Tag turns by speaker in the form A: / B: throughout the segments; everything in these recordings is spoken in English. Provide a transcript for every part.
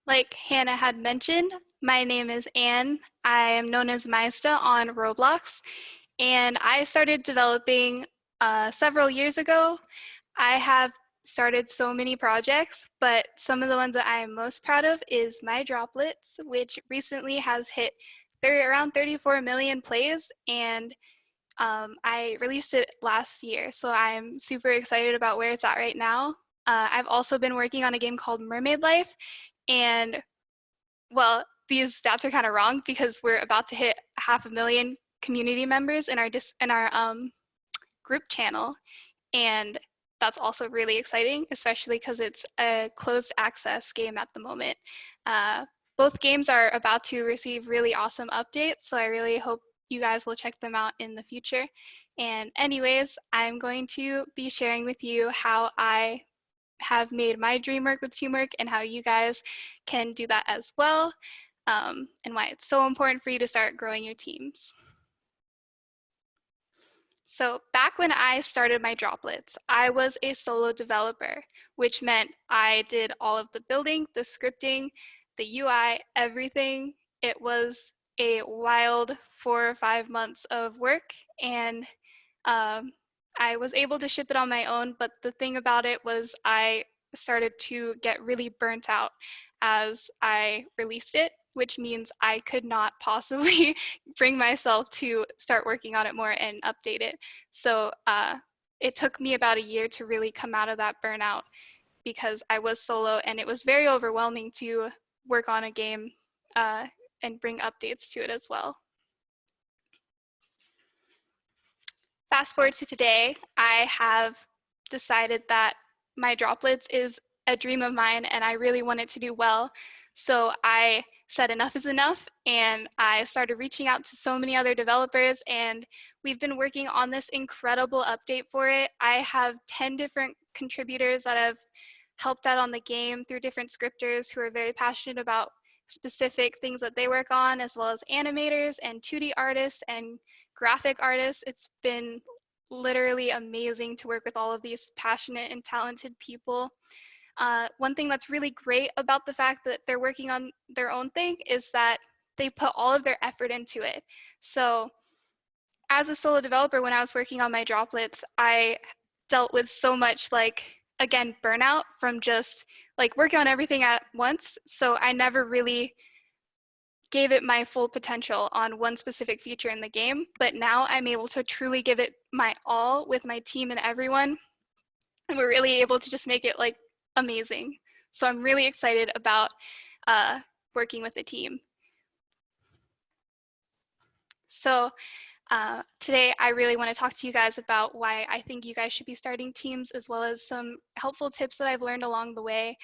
A: Like Hannah had mentioned, my name is Anne. I am known as Maista on Roblox, and I started developing several years ago. I have started so many projects, but some of the ones that I am most proud of is my droplets, which recently has hit around 34 million plays, and I released it last year, so I'm super excited about where it's at right now. I've also been working on a game called Mermaid Life, and well, these stats are kind of wrong because we're about to hit 500,000 community members in our group channel, and that's also really exciting, especially because it's a closed access game at the moment. Uh, both games are about to receive really awesome updates, so I really hope you guys will check them out in the future. And anyways, I'm going to be sharing with you how I have made my dream work with teamwork and how you guys can do that as well, and why it's so important for you to start growing your teams. So back when I started my droplets, I was a solo developer, which meant I did all of the building, the scripting, the UI, everything. It was a wild 4 or 5 months of work, and I was able to ship it on my own, but the thing about it was I started to get really burnt out as I released it, which means I could not possibly bring myself to start working on it more and update it. So it took me about a year to really come out of that burnout because I was solo and it was very overwhelming to work on a game and bring updates to it as well. Fast forward to today, I have decided that my droplets is a dream of mine and I really want it to do well. So I said enough is enough and I started reaching out to so many other developers, and we've been working on this incredible update for it. I have 10 different contributors that have helped out on the game through different scripters who are very passionate about specific things that they work on, as well as animators and 2D artists and graphic artists. It's been literally amazing to work with all of these passionate and talented people. One thing that's really great about the fact that they're working on their own thing is that they put all of their effort into it. So as a solo developer, when I was working on my droplets, I dealt with so much, like, again, burnout from just like working on everything at once. So I never really gave it my full potential on one specific feature in the game, but now I'm able to truly give it my all with my team and everyone, and we're really able to just make it like amazing. So I'm really excited about working with the team. So today I really want to talk to you guys about why I think you guys should be starting teams, as well as some helpful tips that I've learned along the way.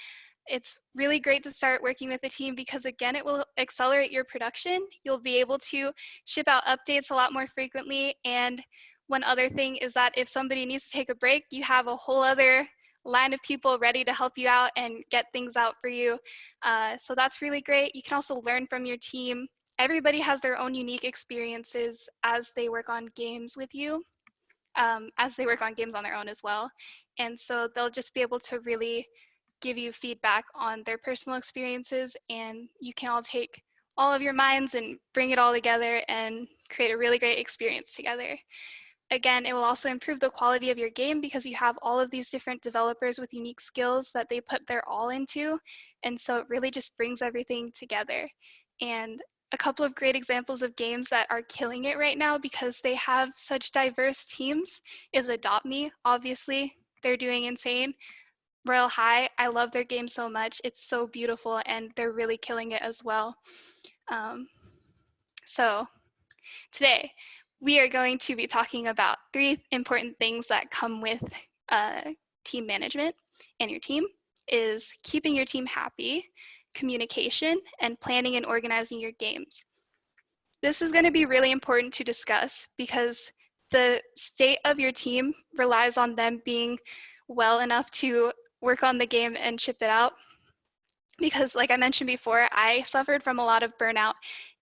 A: It's really great to start working with a team because, again, it will accelerate your production. You'll be able to ship out updates a lot more frequently. And one other thing is that if somebody needs to take a break, you have a whole other line of people ready to help you out and get things out for you. So that's really great. You can also learn from your team. Everybody has their own unique experiences as they work on games with you, as they work on games on their own as well. And so they'll just be able to really give you feedback on their personal experiences, and you can all take all of your minds and bring it all together and create a really great experience together. Again, it will also improve the quality of your game because you have all of these different developers with unique skills that they put their all into, and so it really just brings everything together. And a couple of great examples of games that are killing it right now because they have such diverse teams is Adopt Me. Obviously, they're doing insane. Royal High, I love their game so much. It's so beautiful and they're really killing it as well. So today we are going to be talking about 3 important things that come with team management and your team is keeping your team happy, communication, and planning and organizing your games. This is going to be really important to discuss because the state of your team relies on them being well enough to work on the game and ship it out. Because like I mentioned before, I suffered from a lot of burnout,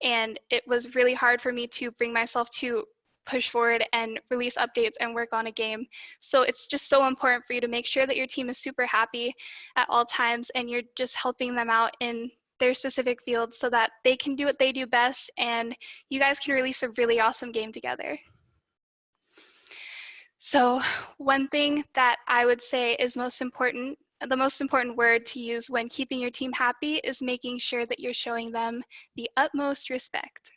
A: and it was really hard for me to bring myself to push forward and release updates and work on a game. So it's just so important for you to make sure that your team is super happy at all times and you're just helping them out in their specific field so that they can do what they do best and you guys can release a really awesome game together. So one thing that I would say is the most important word to use when keeping your team happy is making sure that you're showing them the utmost respect.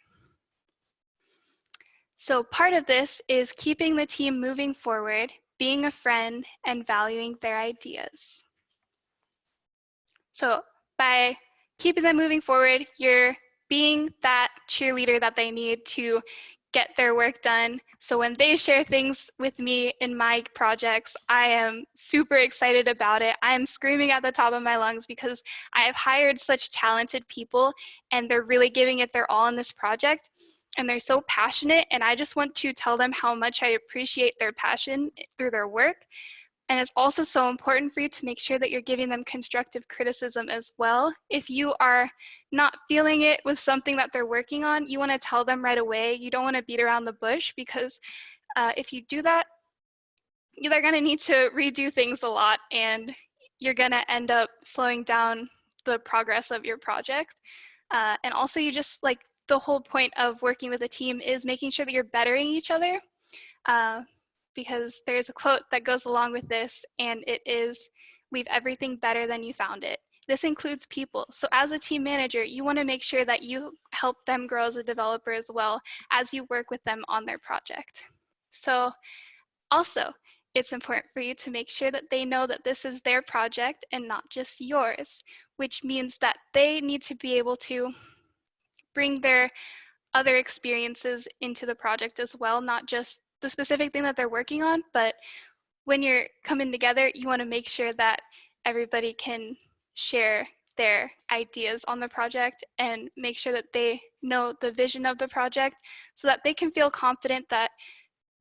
A: So part of this is keeping the team moving forward, being a friend, and valuing their ideas. So by keeping them moving forward, you're being that cheerleader that they need to get their work done. So when they share things with me in my projects, I am super excited about it. I am screaming at the top of my lungs because I have hired such talented people and they're really giving it their all in this project. And they're so passionate, and I just want to tell them how much I appreciate their passion through their work. And it's also so important for you to make sure that you're giving them constructive criticism as well. If you are not feeling it with something that they're working on, you want to tell them right away. You don't want to beat around the bush because if you do that, they're going to need to redo things a lot and you're going to end up slowing down the progress of your project. And also you just like the whole point of working with a team is making sure that you're bettering each other. Because there's a quote that goes along with this, and it is, leave everything better than you found it. This includes people. So as a team manager, you want to make sure that you help them grow as a developer as well as you work with them on their project. So also, it's important for you to make sure that they know that this is their project and not just yours, which means that they need to be able to bring their other experiences into the project as well, not just the specific thing that they're working on, but when you're coming together, you want to make sure that everybody can share their ideas on the project and make sure that they know the vision of the project so that they can feel confident that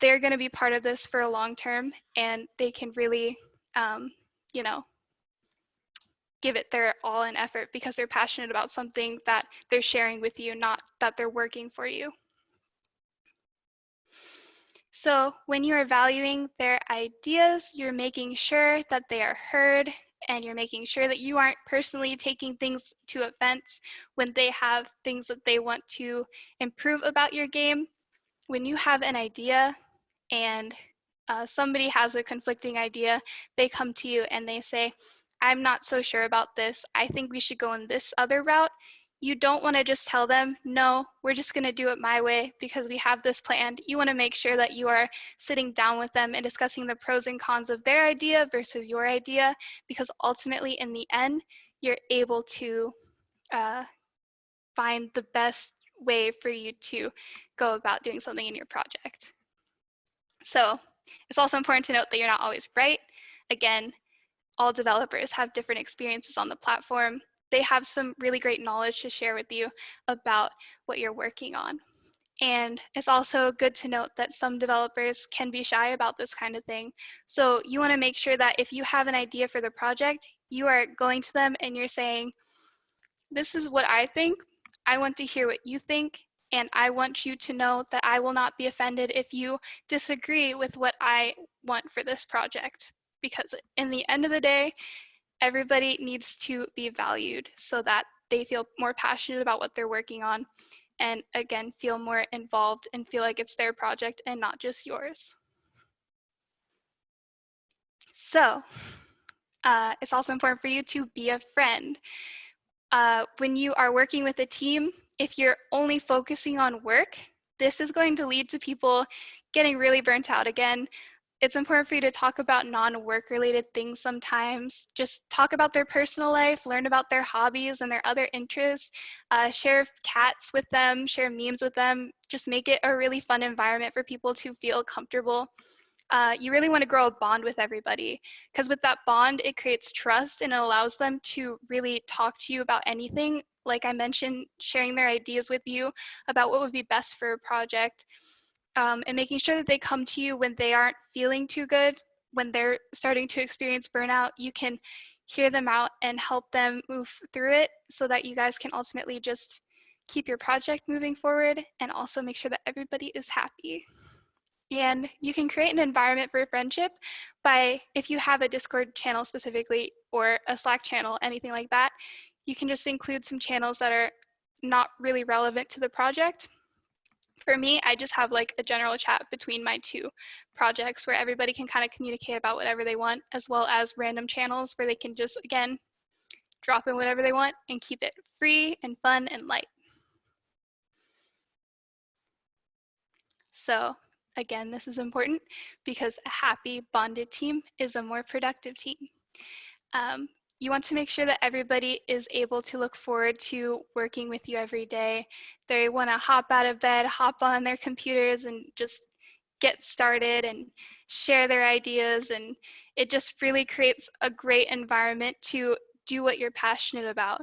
A: they're going to be part of this for a long term and they can really, you know, give it their all in effort because they're passionate about something that they're sharing with you, not that they're working for you. So when you are valuing their ideas, you're making sure that they are heard and you're making sure that you aren't personally taking things to offense when they have things that they want to improve about your game. When you have an idea and somebody has a conflicting idea, they come to you and they say, I'm not so sure about this. I think we should go in this other route. You don't want to just tell them, no, we're just going to do it my way because we have this planned. You want to make sure that you are sitting down with them and discussing the pros and cons of their idea versus your idea, because ultimately in the end, you're able to find the best way for you to go about doing something in your project. So it's also important to note that you're not always right. Again, all developers have different experiences on the platform. They have some really great knowledge to share with you about what you're working on. And it's also good to note that some developers can be shy about this kind of thing. So you want to make sure that if you have an idea for the project, you are going to them and you're saying, this is what I think. I want to hear what you think. And I want you to know that I will not be offended if you disagree with what I want for this project. Because in the end of the day, everybody needs to be valued so that they feel more passionate about what they're working on and again, feel more involved and feel like it's their project and not just yours. So it's also important for you to be a friend. When you are working with a team, if you're only focusing on work, this is going to lead to people getting really burnt out again. It's important for you to talk about non-work related things sometimes. Just talk about their personal life, learn about their hobbies and their other interests, share cats with them, share memes with them. Just make it a really fun environment for people to feel comfortable. You really want to grow a bond with everybody because with that bond, it creates trust and it allows them to really talk to you about anything. Like I mentioned, sharing their ideas with you about what would be best for a project. And making sure that they come to you when they aren't feeling too good, when they're starting to experience burnout. You can hear them out and help them move through it so that you guys can ultimately just keep your project moving forward and also make sure that everybody is happy. And you can create an environment for friendship by, if you have a Discord channel specifically or a Slack channel, anything like that, you can just include some channels that are not really relevant to the project. For me, I just have like a general chat between my two projects where everybody can kind of communicate about whatever they want, as well as random channels where they can just, again, drop in whatever they want and keep it free and fun and light. So again, this is important because a happy, bonded team is a more productive team. You want to make sure that everybody is able to look forward to working with you every day. They want to hop out of bed, hop on their computers and just get started and share their ideas. And it just really creates a great environment to do what you're passionate about.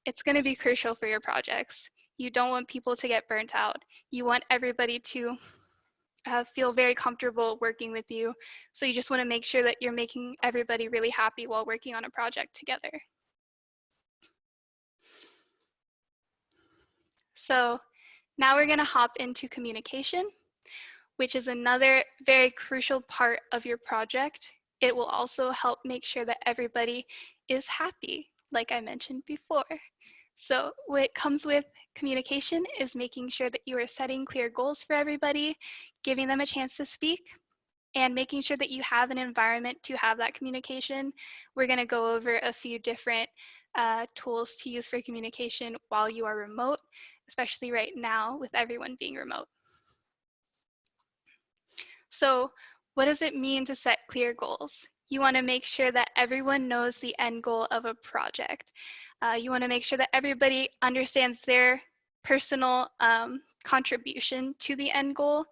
A: It's going to be crucial for your projects. You don't want people to get burnt out. You want everybody to feel very comfortable working with you. So you just want to make sure that you're making everybody really happy while working on a project together. So now we're going to hop into communication, which is another very crucial part of your project. It will also help make sure that everybody is happy, like I mentioned before. So what comes with communication is making sure that you are setting clear goals for everybody, giving them a chance to speak, and making sure that you have an environment to have that communication. We're going to go over a few different tools to use for communication while you are remote, especially right now with everyone being remote. So what does it mean to set clear goals? You want to make sure that everyone knows the end goal of a project. You want to make sure that everybody understands their personal contribution to the end goal.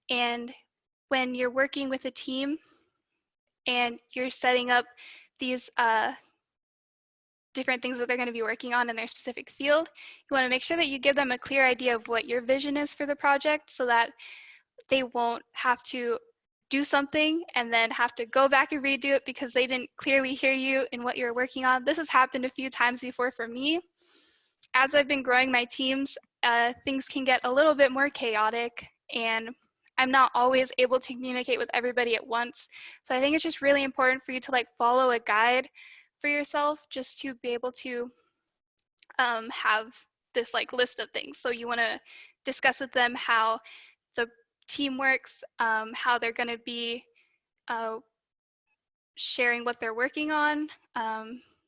A: And when you're working with a team and you're setting up these different things that they're going to be working on in their specific field, you want to make sure that you give them a clear idea of what your vision is for the project so that they won't have to do something and then have to go back and redo it because they didn't clearly hear you in what you're working on. This has happened a few times before for me. As I've been growing my teams, things can get a little bit more chaotic and I'm not always able to communicate with everybody at once. So I think it's just really important for you to like follow a guide for yourself just to be able to have this like list of things. So you want to discuss with them how the team works, how they're going to be sharing what they're working on,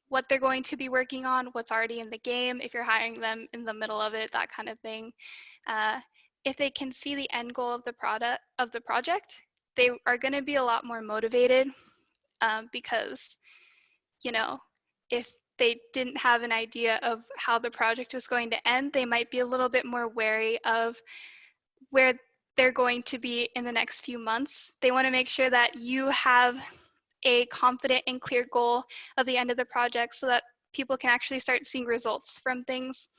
A: what they're going to be working on, what's already in the game, if you're hiring them in the middle of it, that kind of thing. If they can see the end goal of the project, they are going to be a lot more motivated because, you know, if they didn't have an idea of how the project was going to end, they might be a little bit more wary of where they're going to be in the next few months. They want to make sure that you have a confident and clear goal of the end of the project so that people can actually start seeing results from things.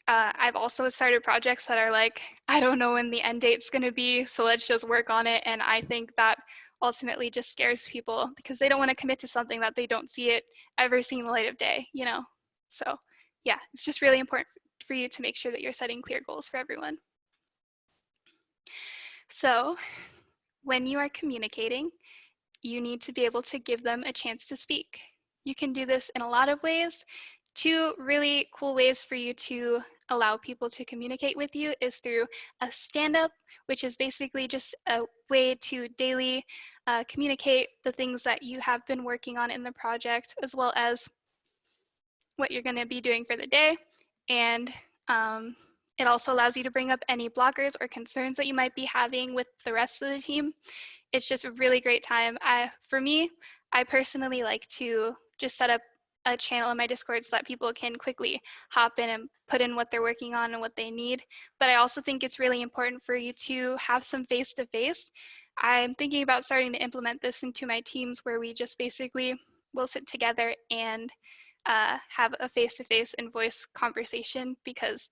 A: I've also started projects that are like, I don't know when the end date's going to be, so let's just work on it. And I think that ultimately just scares people because they don't want to commit to something that they don't see it ever seeing the light of day, you know? So yeah, it's just really important for you to make sure that you're setting clear goals for everyone. So when you are communicating, you need to be able to give them a chance to speak. You can do this in a lot of ways. Two really cool ways for you to allow people to communicate with you is through a stand-up, which is basically just a way to daily communicate the things that you have been working on in the project, as well as what you're going to be doing for the day. And it also allows you to bring up any blockers or concerns that you might be having with the rest of the team. It's just a really great time. For me, I personally like to just set up a channel in my Discord so that people can quickly hop in and put in what they're working on and what they need. But I also think it's really important for you to have some face-to-face. I'm thinking about starting to implement this into my teams where we just basically will sit together and have a face-to-face and voice conversation because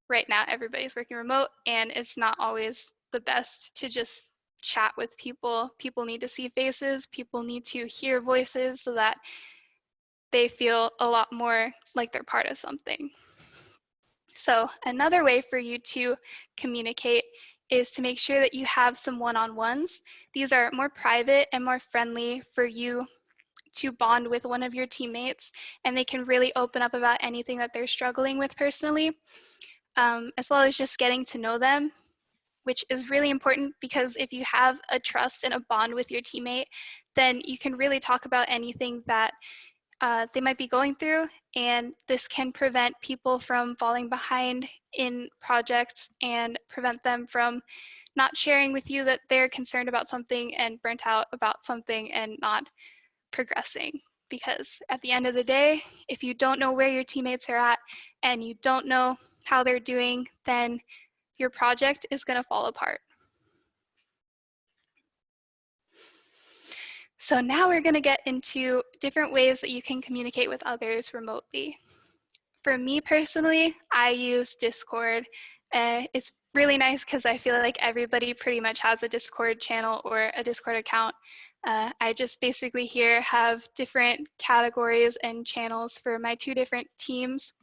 A: right now everybody's working remote and it's not always the best to just chat with people. People need to see faces, people need to hear voices so that they feel a lot more like they're part of something. So another way for you to communicate is to make sure that you have some one-on-ones. These are more private and more friendly for you to bond with one of your teammates, and they can really open up about anything that they're struggling with personally, as well as just getting to know them, which is really important because if you have a trust and a bond with your teammate, then you can really talk about anything that they might be going through, and this can prevent people from falling behind in projects and prevent them from not sharing with you that they're concerned about something and burnt out about something and not progressing. Because at the end of the day, if you don't know where your teammates are at and you don't know how they're doing, then your project is going to fall apart. So now we're going to get into different ways that you can communicate with others remotely. For me personally, I use Discord. It's really nice because I feel like everybody pretty much has a Discord channel or a Discord account. I just basically here have different categories and channels for my two different teams,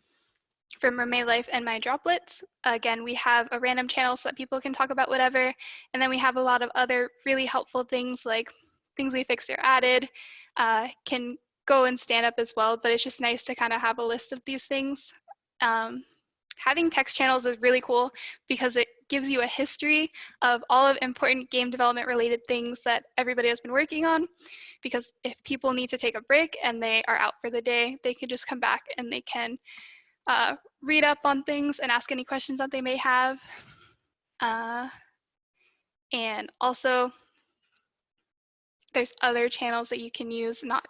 A: for Mermaid Life and my droplets. Again, we have a random channel so that people can talk about whatever, and then we have a lot of other really helpful things like things we fixed or added, can go and stand up as well, but it's just nice to kind of have a list of these things. Having text channels is really cool because it gives you a history of all of important game development related things that everybody has been working on, because if people need to take a break and they are out for the day, they can just come back and they can read up on things and ask any questions that they may have. And also, there's other channels that you can use, not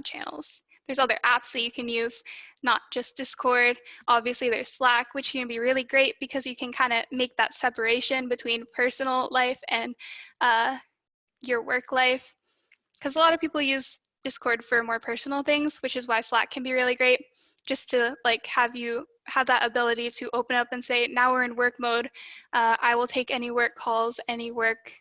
A: channels. There's other apps that you can use, not just Discord. Obviously, there's Slack, which can be really great because you can kind of make that separation between personal life and your work life. Because a lot of people use Discord for more personal things, which is why Slack can be really great, just to like have you have that ability to open up and say, now we're in work mode. I will take any work calls, any work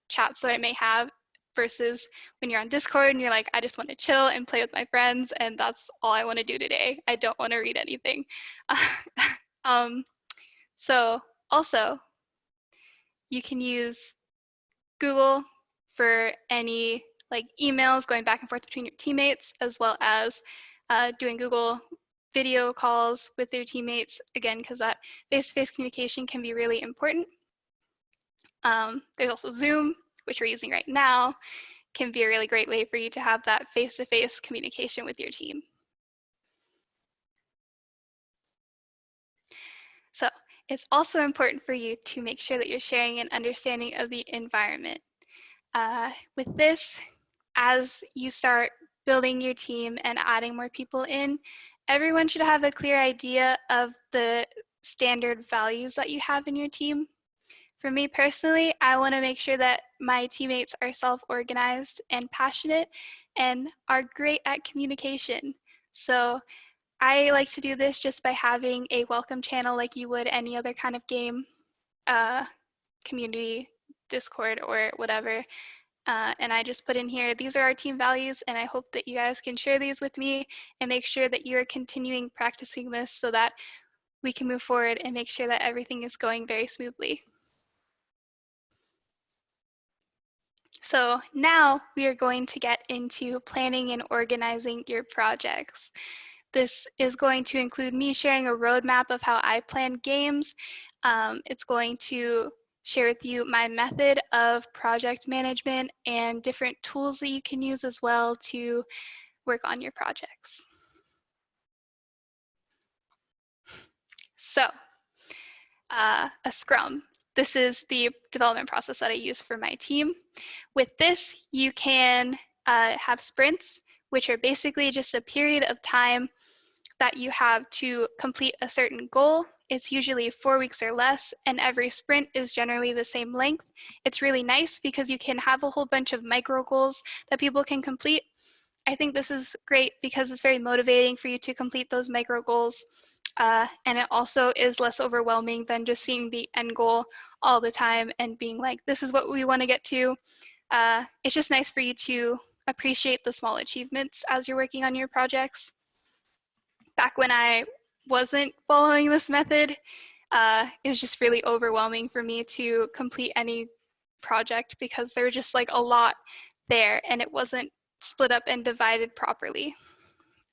A: chats that I may have, versus when you're on Discord and you're like, I just want to chill and play with my friends, and that's all I want to do today. I don't want to read anything. So also, you can use Google for any like emails going back and forth between your teammates, as well as doing Google video calls with your teammates, again, because that face-to-face communication can be really important. There's also Zoom, which we're using right now, can be a really great way for you to have that face-to-face communication with your team. So it's also important for you to make sure that you're sharing an understanding of the environment. With this, as you start building your team and adding more people in, everyone should have a clear idea of the standard values that you have in your team. For me personally, I want to make sure that my teammates are self-organized and passionate and are great at communication. So I like to do this just by having a welcome channel like you would any other kind of game, community, Discord, or whatever. And I just put in here, these are our team values, and I hope that you guys can share these with me and make sure that you're continuing practicing this so that we can move forward and make sure that everything is going very smoothly. So now we are going to get into planning and organizing your projects. This is going to include me sharing a roadmap of how I plan games. It's going to share with you my method of project management and different tools that you can use as well to work on your projects. So, a Scrum. This is the development process that I use for my team. With this, you can have sprints, which are basically just a period of time that you have to complete a certain goal. It's usually 4 weeks or less, and every sprint is generally the same length. It's really nice because you can have a whole bunch of micro goals that people can complete. I think this is great because it's very motivating for you to complete those micro goals. And it also is less overwhelming than just seeing the end goal all the time and being like, this is what we want to get to. It's just nice for you to appreciate the small achievements as you're working on your projects. Back when I wasn't following this method, it was just really overwhelming for me to complete any project because there was just like a lot there and it wasn't split up and divided properly.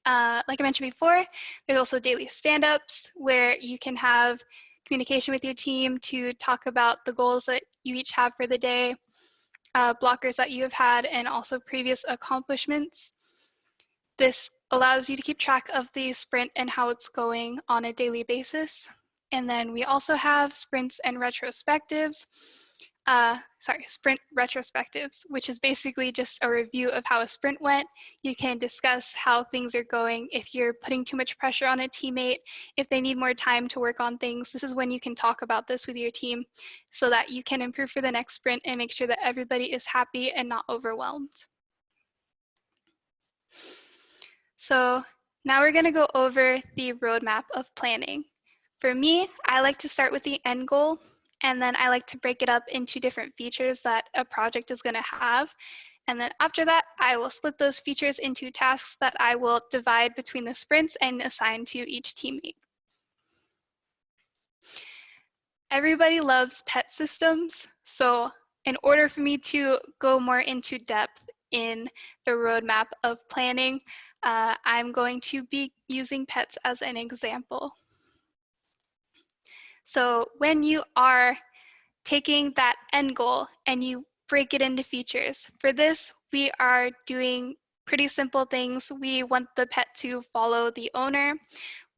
A: Like I mentioned before, there's also daily stand-ups where you can have communication with your team to talk about the goals that you each have for the day, blockers that you have had, and also previous accomplishments. This allows you to keep track of the sprint and how it's going on a daily basis. And then we also have sprints and retrospectives. Sprint retrospectives, which is basically just a review of how a sprint went. You can discuss how things are going, if you're putting too much pressure on a teammate, if they need more time to work on things. This is when you can talk about this with your team so that you can improve for the next sprint and make sure that everybody is happy and not overwhelmed. So now we're going to go over the roadmap of planning. For me, I like to start with the end goal, and then I like to break it up into different features that a project is going to have. And then after that, I will split those features into tasks that I will divide between the sprints and assign to each teammate. Everybody loves pet systems, so in order for me to go more into depth in the roadmap of planning, I'm going to be using pets as an example. So when you are taking that end goal and you break it into features, for this, we are doing pretty simple things. We want the pet to follow the owner.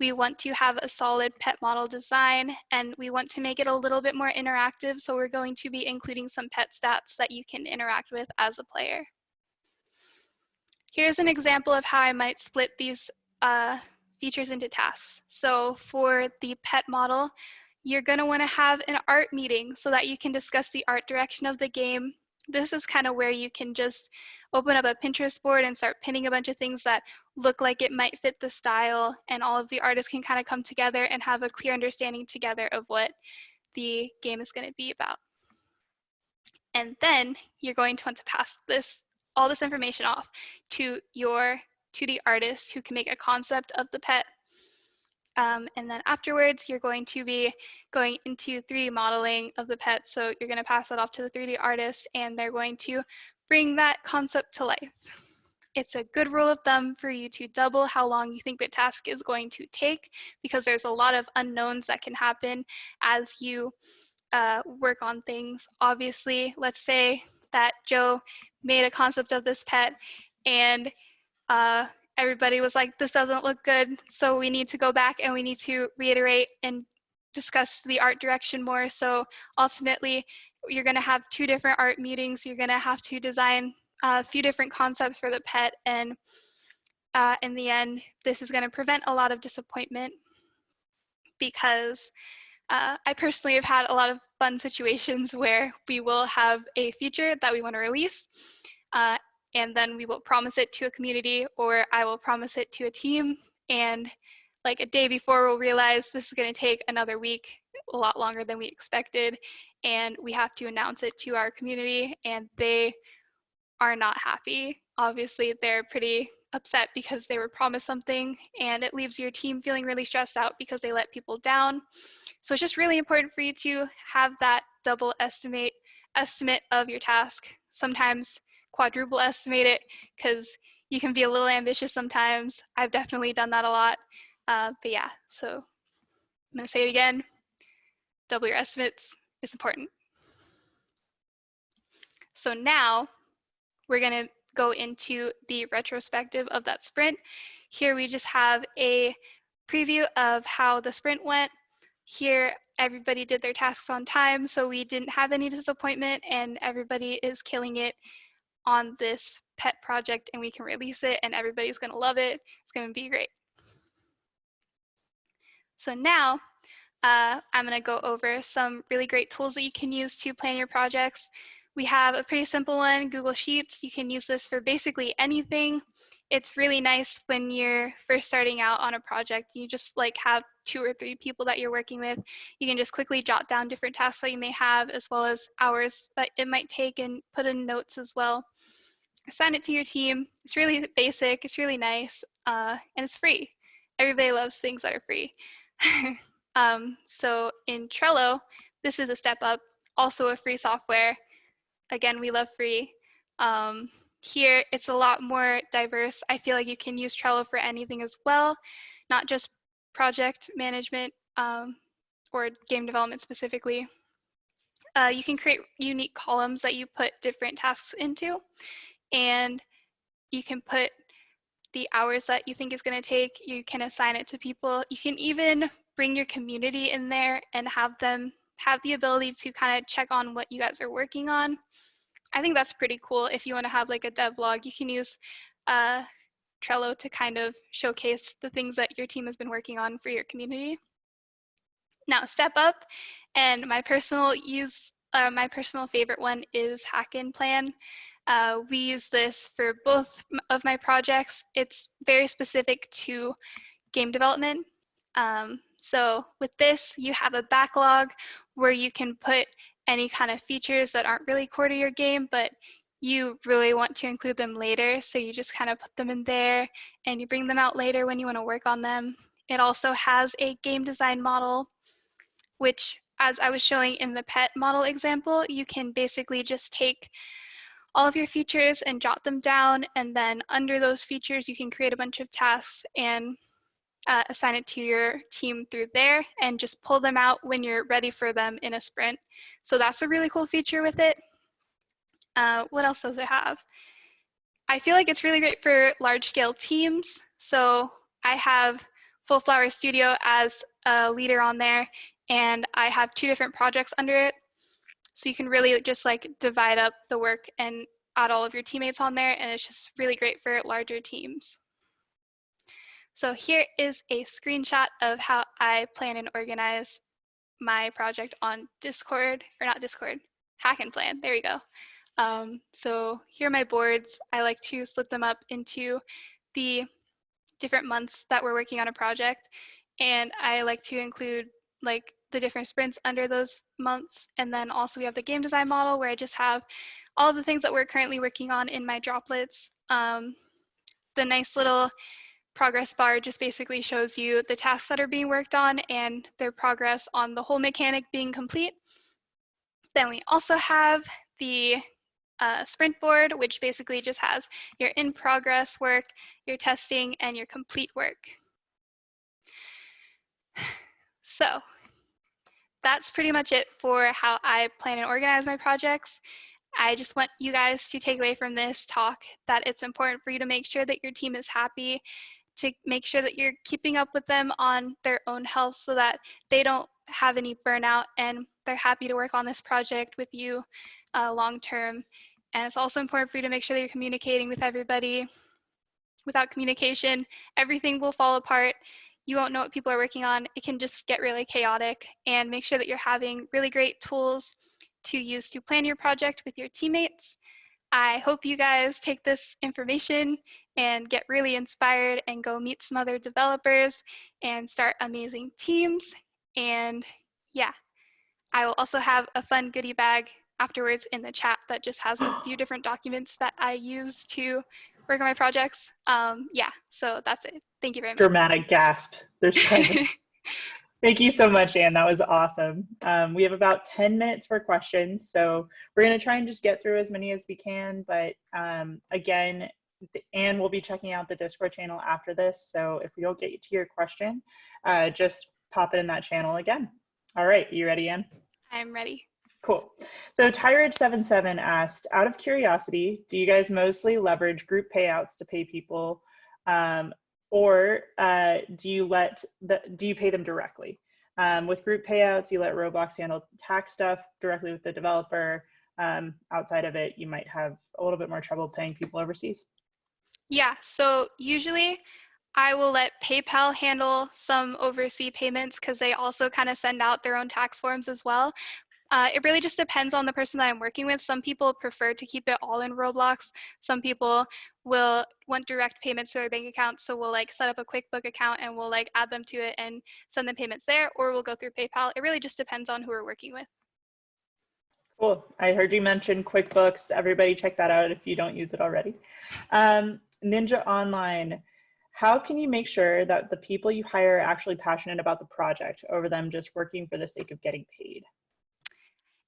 A: We want to have a solid pet model design, and we want to make it a little bit more interactive. So we're going to be including some pet stats that you can interact with as a player. Here's an example of how I might split these features into tasks. So for the pet model, you're going to want to have an art meeting so that you can discuss the art direction of the game. This is kind of where you can just open up a Pinterest board and start pinning a bunch of things that look like it might fit the style, and all of the artists can kind of come together and have a clear understanding together of what the game is going to be about. And then you're going to want to pass all this information off to your 2D artist who can make a concept of the pet. And then afterwards, you're going to be going into 3D modeling of the pet. So you're going to pass that off to the 3D artist, and they're going to bring that concept to life. It's a good rule of thumb for you to double how long you think the task is going to take, because there's a lot of unknowns that can happen as you work on things. Obviously, let's say that Joe made a concept of this pet, and everybody was like, this doesn't look good, so we need to go back and we need to reiterate and discuss the art direction more. So ultimately, you're going to have 2 different art meetings. You're going to have to design a few different concepts for the pet, and in the end, this is going to prevent a lot of disappointment, because I personally have had a lot of fun situations where we will have a feature that we want to release, and then we will promise it to a community, or I will promise it to a team, and like a day before we'll realize this is going to take another week, a lot longer than we expected, and we have to announce it to our community, and they are not happy. Obviously, they're pretty upset because they were promised something, and it leaves your team feeling really stressed out because they let people down. So it's just really important for you to have that double estimate of your task. Sometimes quadruple estimate it, because you can be a little ambitious sometimes. I've definitely done that a lot. But yeah, so I'm going to say it again. Double your estimates is important. So now we're going to go into the retrospective of that sprint. Here we just have a preview of how the sprint went. Here, everybody did their tasks on time, so we didn't have any disappointment, and everybody is killing it on this pet project, and we can release it, and everybody's going to love it. It's going to be great. So now, I'm going to go over some really great tools that you can use to plan your projects. We have a pretty simple one, Google Sheets. You can use this for basically anything. It's really nice when you're first starting out on a project. You just like have 2 or 3 people that you're working with. You can just quickly jot down different tasks that you may have, as well as hours that it might take, and put in notes as well. Assign it to your team. It's really basic, it's really nice, and it's free. Everybody loves things that are free. So in Trello, this is a step up, also a free software. Again, we love free. Here, it's a lot more diverse. I feel like you can use Trello for anything as well, not just project management or game development specifically. You can create unique columns that you put different tasks into, and you can put the hours that you think is going to take. You can assign it to people. You can even bring your community in there and have them have the ability to kind of check on what you guys are working on. I think that's pretty cool. If you want to have like a dev log, you can use Trello to kind of showcase the things that your team has been working on for your community. Now, step up, and my personal favorite one is Hack and Plan. We use this for both of my projects. It's very specific to game development. So with this, you have a backlog where you can put any kind of features that aren't really core to your game, but you really want to include them later. So you just kind of put them in there and you bring them out later when you want to work on them. It also has a game design model, which, as I was showing in the pet model example, you can basically just take all of your features and jot them down, and then under those features you can create a bunch of tasks and assign it to your team through there and just pull them out when you're ready for them in a sprint. So that's a really cool feature with it. What else does it have? I feel like it's really great for large scale teams. So I have Full Flower Studio as a leader on there, and I have 2 different projects under it. So you can really just like divide up the work and add all of your teammates on there, and it's just really great for larger teams. So here is a screenshot of how I plan and organize my project on Discord, or not Discord, Hack and Plan, there we go. So here are my boards. I like to split them up into the different months that we're working on a project, and I like to include like the different sprints under those months. And then also we have the game design model where I just have all of the things that we're currently working on in my droplets. The nice little progress bar just basically shows you the tasks that are being worked on and their progress on the whole mechanic being complete. Then we also have the sprint board, which basically just has your in progress work, your testing, and your complete work. So that's pretty much it for how I plan and organize my projects. I just want you guys to take away from this talk that it's important for you to make sure that your team is happy, to make sure that you're keeping up with them on their own health so that they don't have any burnout and they're happy to work on this project with you long term. And it's also important for you to make sure that you're communicating with everybody. Without communication, everything will fall apart. You won't know what people are working on. It can just get really chaotic. And make sure that you're having really great tools to use to plan your project with your teammates. I hope you guys take this information and get really inspired and go meet some other developers and start amazing teams. And yeah, I will also have a fun goodie bag afterwards in the chat that just has a few different documents that I use to work on my projects. Yeah, so that's it. Thank you very much.
B: Dramatic gasp. There's pressure. Thank you so much, Anne. That was awesome. We have about 10 minutes for questions, so we're going to try and just get through as many as we can. But again, Anne will be checking out the Discord channel after this, so if we don't get to your question, just pop it in that channel again. All right, you ready, Anne?
A: I'm ready.
B: Cool. So Tyrage77 asked, out of curiosity, do you guys mostly leverage group payouts to pay people, or do you pay them directly? With group payouts, you let Roblox handle tax stuff directly with the developer. Outside of it, you might have a little bit more trouble paying people overseas.
A: Yeah, so usually I will let PayPal handle some overseas payments because they also kind of send out their own tax forms as well. It really just depends on the person that I'm working with. Some people prefer to keep it all in Roblox. Some people will want direct payments to their bank account, so we'll like set up a QuickBook account and we'll like add them to it and send them payments there, or we'll go through PayPal. It really just depends on who we're working with.
B: Cool. I heard you mention QuickBooks. Everybody check that out if you don't use it already. Ninja Online, how can you make sure that the people you hire are actually passionate about the project over them just working for the sake of getting paid?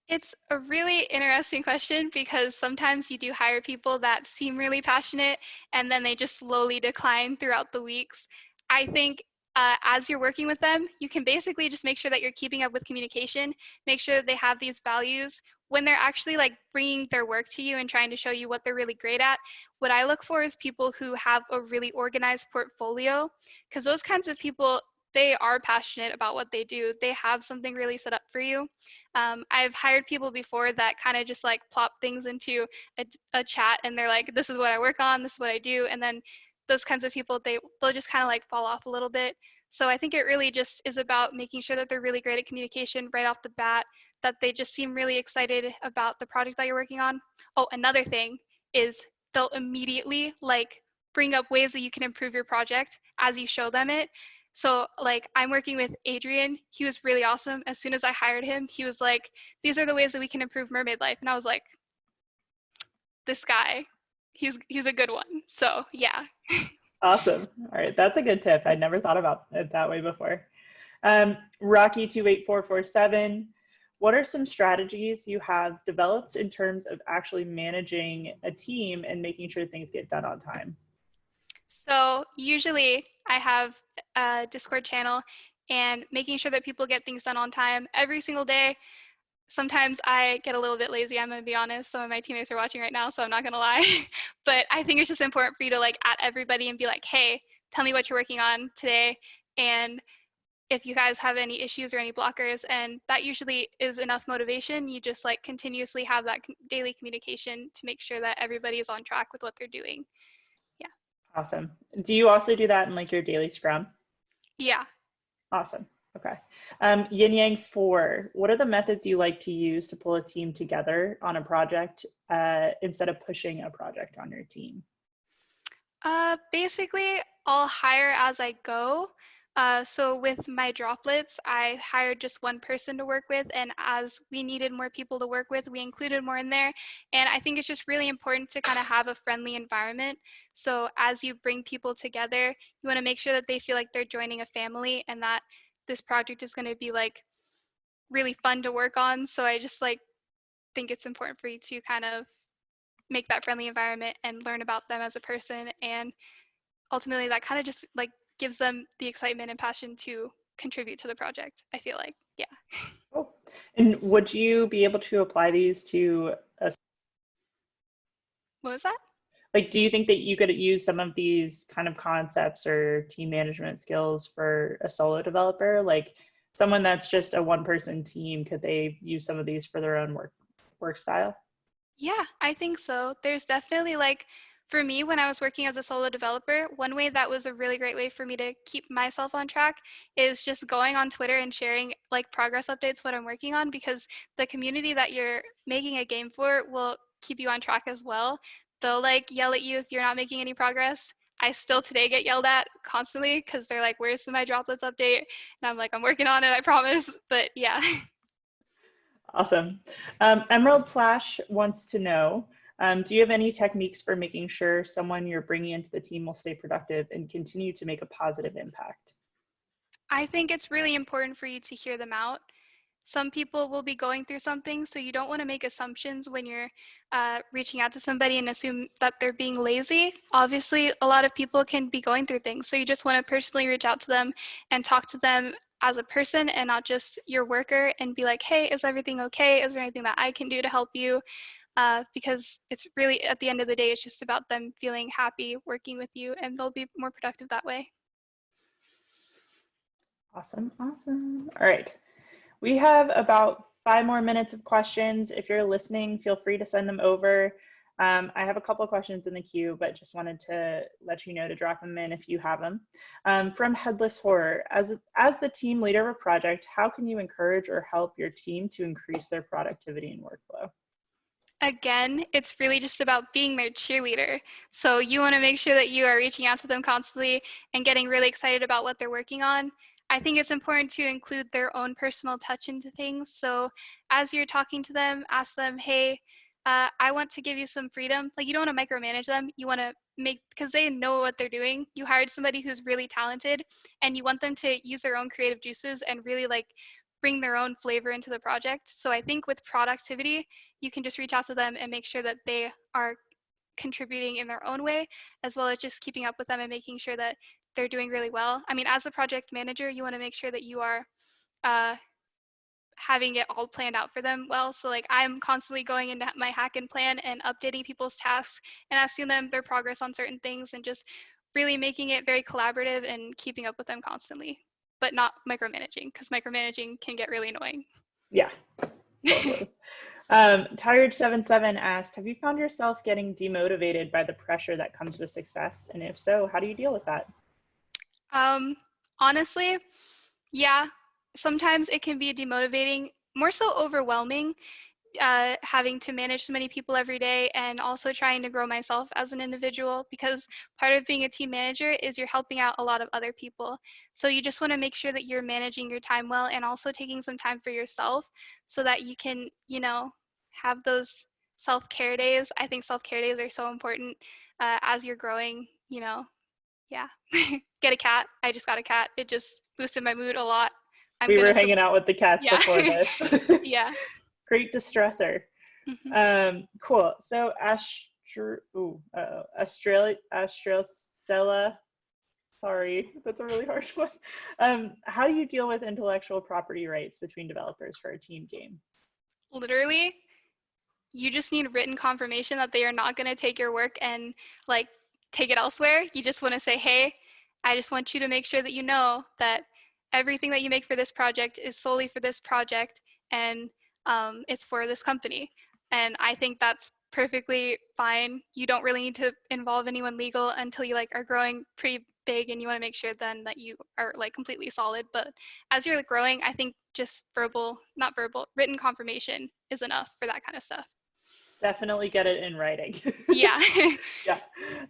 A: It's a really interesting question because sometimes you do hire people that seem really passionate and then they just slowly decline throughout the weeks. I think as you're working with them, you can basically just make sure that you're keeping up with communication, make sure that they have these values. When they're actually like bringing their work to you and trying to show you what they're really great at, what I look for is people who have a really organized portfolio because those kinds of people, they are passionate about what they do. They have something really set up for you. I've hired people before that kind of just like plop things into a chat and they're like, this is what I work on, this is what I do. And then those kinds of people, they'll just kind of like fall off a little bit. So I think it really just is about making sure that they're really great at communication right off the bat, that they just seem really excited about the project that you're working on. Oh, another thing is they'll immediately like bring up ways that you can improve your project as you show them it. So like I'm working with Adrian. He was really awesome. As soon as I hired him, he was like, these are the ways that we can improve mermaid life. And I was like, this guy, he's a good one. So yeah.
B: Awesome. All right, that's a good tip. I never thought about it that way before. Rocky28447, what are some strategies you have developed in terms of actually managing a team and making sure things get done on time?
A: So usually I have a Discord channel and making sure that people get things done on time every single day. Sometimes I get a little bit lazy, I'm going to be honest. Some of my teammates are watching right now, so I'm not going to lie. But I think it's just important for you to like at everybody and be like, hey, tell me what you're working on today. And if you guys have any issues or any blockers, and that usually is enough motivation. You just like continuously have that daily communication to make sure that everybody is on track with what they're doing. Yeah.
B: Awesome. Do you also do that in like your daily scrum?
A: Yeah.
B: Awesome. Okay. Yin Yang 4, what are the methods you like to use to pull a team together on a project instead of pushing a project on your team?
A: Basically, I'll hire as I go. So with my droplets, I hired just one person to work with, and as we needed more people to work with, we included more in there. And I think it's just really important to kind of have a friendly environment. So as you bring people together, you want to make sure that they feel like they're joining a family and that this project is going to be like really fun to work on. So I just like think it's important for you to kind of make that friendly environment and learn about them as a person, and ultimately that kind of just like gives them the excitement and passion to contribute to the project, I feel like. Yeah.
B: Cool. And would you be able to apply these to a,
A: What was that?
B: like, do you think that you could use some of these kind of concepts or team management skills for a solo developer? Like someone that's just a one-person team, could they use some of these for their own work style?
A: Yeah, I think so. There's definitely like, for me, when I was working as a solo developer, one way that was a really great way for me to keep myself on track is just going on Twitter and sharing like progress updates, what I'm working on, because the community that you're making a game for will keep you on track as well. They'll like yell at you if you're not making any progress. I still today get yelled at constantly because they're like, where's my droplets update? And I'm like, I'm working on it, I promise. But yeah.
B: Awesome. Emerald Slash wants to know, do you have any techniques for making sure someone you're bringing into the team will stay productive and continue to make a positive impact?
A: I think it's really important for you to hear them out. Some people will be going through something, so you don't want to make assumptions when you're reaching out to somebody and assume that they're being lazy. Obviously, a lot of people can be going through things, so you just want to personally reach out to them and talk to them as a person and not just your worker, and be like, hey, is everything okay? Is there anything that I can do to help you? Because it's really, at the end of the day, it's just about them feeling happy working with you, and they'll be more productive that way.
B: Awesome, awesome. All right. We have about 5 more minutes of questions. If you're listening, feel free to send them over. I have a couple of questions in the queue, but just wanted to let you know to drop them in if you have them. From Headless Horror, as the team leader of a project, how can you encourage or help your team to increase their productivity and workflow?
A: Again, it's really just about being their cheerleader. So you want to make sure that you are reaching out to them constantly and getting really excited about what they're working on. I think it's important to include their own personal touch into things. So as you're talking to them, ask them, hey, I want to give you some freedom. Like, you don't want to micromanage them. You want to make, because they know what they're doing. You hired somebody who's really talented and you want them to use their own creative juices and really like bring their own flavor into the project. So I think with productivity, you can just reach out to them and make sure that they are contributing in their own way, as well as just keeping up with them and making sure that they're doing really well. I mean, as a project manager, you want to make sure that you are uh, having it all planned out for them well. So like I'm constantly going into my hack and plan and updating people's tasks and asking them their progress on certain things and just really making it very collaborative and keeping up with them constantly, but not micromanaging, because micromanaging can get really annoying.
B: Yeah, totally. Tired77 asked, have you found yourself getting demotivated by the pressure that comes with success? And if so, how do you deal with that?
A: Honestly, yeah, sometimes it can be demotivating, more so overwhelming, having to manage so many people every day and also trying to grow myself as an individual, because part of being a team manager is you're helping out a lot of other people. So you just want to make sure that you're managing your time well and also taking some time for yourself so that you can, have those self-care days. I think self-care days are so important as you're growing, yeah. Get a cat. I just got a cat. It just boosted my mood a lot.
B: We were hanging out with the cats
A: yeah.
B: before this.
A: Yeah.
B: Great distressor. Cool. So Australia Stella. Sorry, that's a really harsh one. How do you deal with intellectual property rights between developers for a team game?
A: Literally, you just need written confirmation that they are not going to take your work and like take it elsewhere. You just want to say, hey, I just want you to make sure that you know that everything that you make for this project is solely for this project and it's for this company. And I think that's perfectly fine. You don't really need to involve anyone legal until you like are growing pretty big, and you want to make sure then that you are like completely solid. But as you're like, growing, I think just written confirmation is enough for that kind of stuff.
B: Definitely get it in writing.
A: Yeah.
B: Yeah.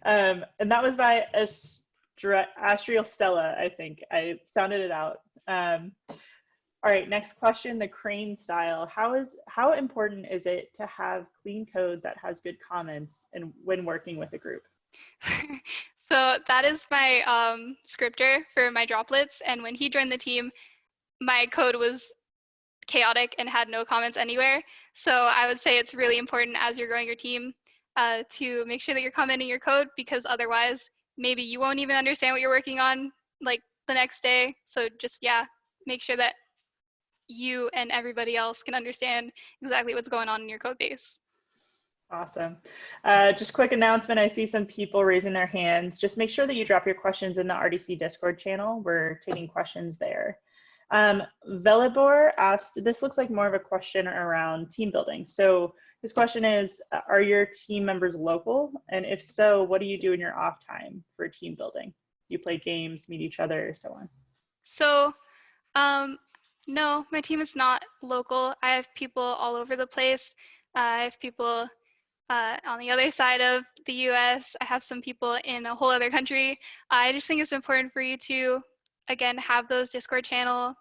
B: And that was by Astrial Stella, I think. I sounded it out. All right, next question, the crane style. How important is it to have clean code that has good comments and when working with a group?
A: So that is my scripter for my droplets. And when he joined the team, my code was chaotic and had no comments anywhere. So I would say it's really important as you're growing your team to make sure that you're commenting your code, because otherwise maybe you won't even understand what you're working on like the next day. So just, yeah, make sure that you and everybody else can understand exactly what's going on in your code base.
B: Awesome. Just quick announcement. I see some people raising their hands. Just make sure that you drop your questions in the RDC Discord channel. We're taking questions there. Velibor asked, this looks like more of a question around team building. So his question is, are your team members local? And if so, what do you do in your off time for team building? Do you play games, meet each other, so on?
A: So no, my team is not local. I have people all over the place. I have people on the other side of the US. I have some people in a whole other country. I just think it's important for you to, again, have those Discord channel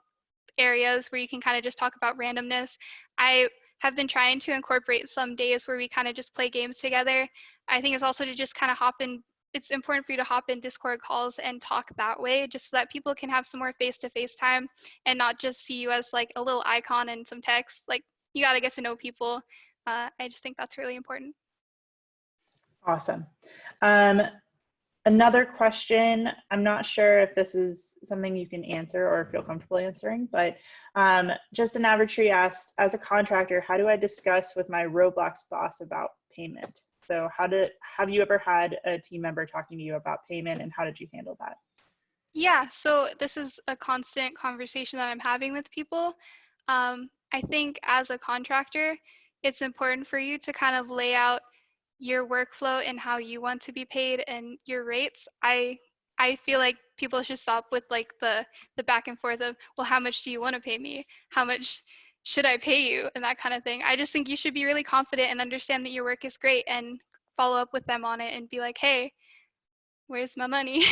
A: areas where you can kind of just talk about randomness. I have been trying to incorporate some days where we kind of just play games together. I think it's also to just kind of hop in. It's important for you to hop in Discord calls and talk that way, just so that people can have some more face-to-face time and not just see you as like a little icon and some text. Like, you got to get to know people. I just think that's really important.
B: Awesome. Another question, I'm not sure if this is something you can answer or feel comfortable answering, but just an average tree asked, as a contractor, how do I discuss with my Roblox boss about payment? So have you ever had a team member talking to you about payment, and how did you handle that?
A: Yeah, so this is a constant conversation that I'm having with people. I think as a contractor, it's important for you to kind of lay out your workflow and how you want to be paid and your rates. I feel like people should stop with like the back and forth of, well, how much do you want to pay me? How much should I pay you? And that kind of thing. I just think you should be really confident and understand that your work is great and follow up with them on it and be like, hey, where's my money?